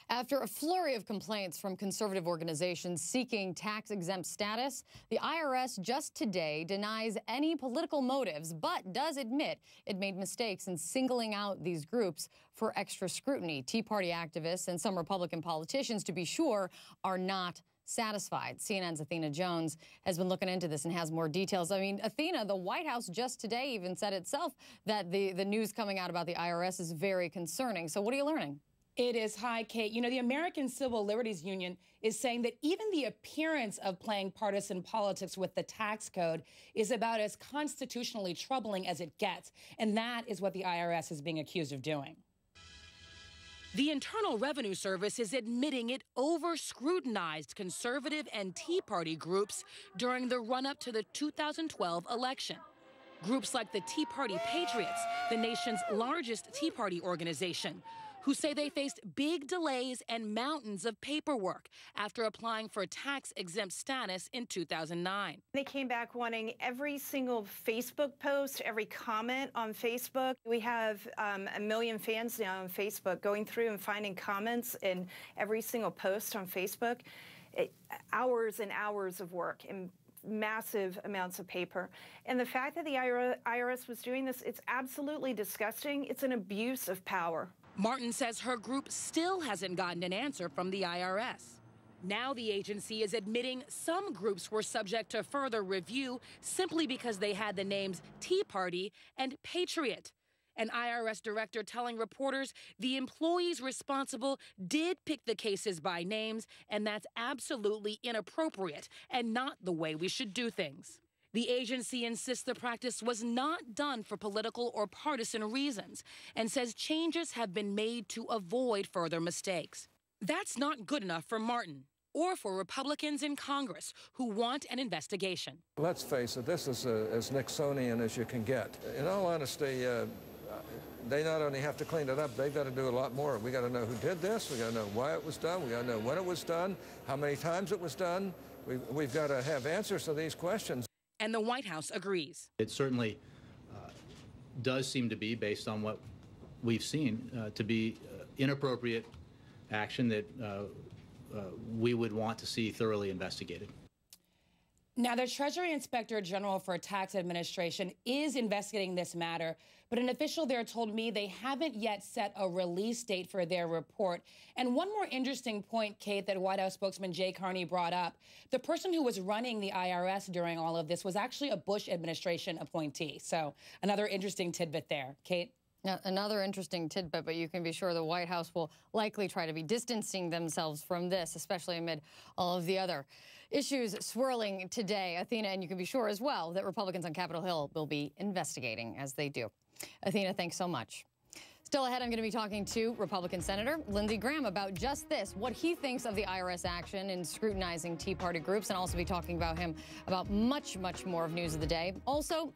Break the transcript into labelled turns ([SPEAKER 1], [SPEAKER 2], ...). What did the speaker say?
[SPEAKER 1] After a flurry of complaints from conservative organizations seeking tax-exempt status, the IRS just today denies any political motives, but does admit it made mistakes in singling out these groups for extra scrutiny. Tea Party activists and some Republican politicians, to be sure, are not satisfied. CNN's Athena Jones has been looking into this and has more details. I mean, Athena, the White House just today even said itself that the news coming out about the IRS is very concerning. So what are you learning?
[SPEAKER 2] It is. Hi, Kate. You know, the American Civil Liberties Union is saying that even the appearance of playing partisan politics with the tax code is about as constitutionally troubling as it gets. And that is what the IRS is being accused of doing.
[SPEAKER 3] The Internal Revenue Service is admitting it over-scrutinized conservative and Tea Party groups during the run-up to the 2012 election. Groups like the Tea Party Patriots, the nation's largest Tea Party organization, who say they faced big delays and mountains of paperwork after applying for tax-exempt status in 2009.
[SPEAKER 4] They came back wanting every single Facebook post, every comment on Facebook. We have 1 million fans now on Facebook going through and finding comments in every single post on Facebook. Hours and hours of work and massive amounts of paper. And the fact that the IRS was doing this, it's absolutely disgusting. It's an abuse of power.
[SPEAKER 3] Martin says her group still hasn't gotten an answer from the IRS. Now the agency is admitting some groups were subject to further review simply because they had the names Tea Party and Patriot. An IRS director telling reporters the employees responsible did pick the cases by names, and that's absolutely inappropriate and not the way we should do things. The agency insists the practice was not done for political or partisan reasons and says changes have been made to avoid further mistakes. That's not good enough for Martin or for Republicans in Congress who want an investigation.
[SPEAKER 5] Let's face it, this is as Nixonian as you can get. In all honesty, they not only have to clean it up, they've got to do a lot more. We got to know who did this, we got to know why it was done, we got to know when it was done, how many times it was done. We've got to have answers to these questions.
[SPEAKER 3] And the White House agrees.
[SPEAKER 6] It certainly does seem to be, based on what we've seen, to be inappropriate action that we would want to see thoroughly investigated.
[SPEAKER 2] Now, the Treasury Inspector General for Tax Administration is investigating this matter, but an official there told me they haven't yet set a release date for their report. And one more interesting point, Kate, that White House spokesman Jay Carney brought up, the person who was running the IRS during all of this was actually a Bush administration appointee. So another interesting tidbit there. Kate?
[SPEAKER 1] Now, another interesting tidbit, but you can be sure the White House will likely try to be distancing themselves from this, especially amid all of the other issues swirling today. Athena, and you can be sure as well that Republicans on Capitol Hill will be investigating as they do. Athena, thanks so much. Still ahead, I'm going to be talking to Republican Senator Lindsey Graham about just this, what he thinks of the IRS action in scrutinizing Tea Party groups, and also be talking about him about much, much more of news of the day. Also,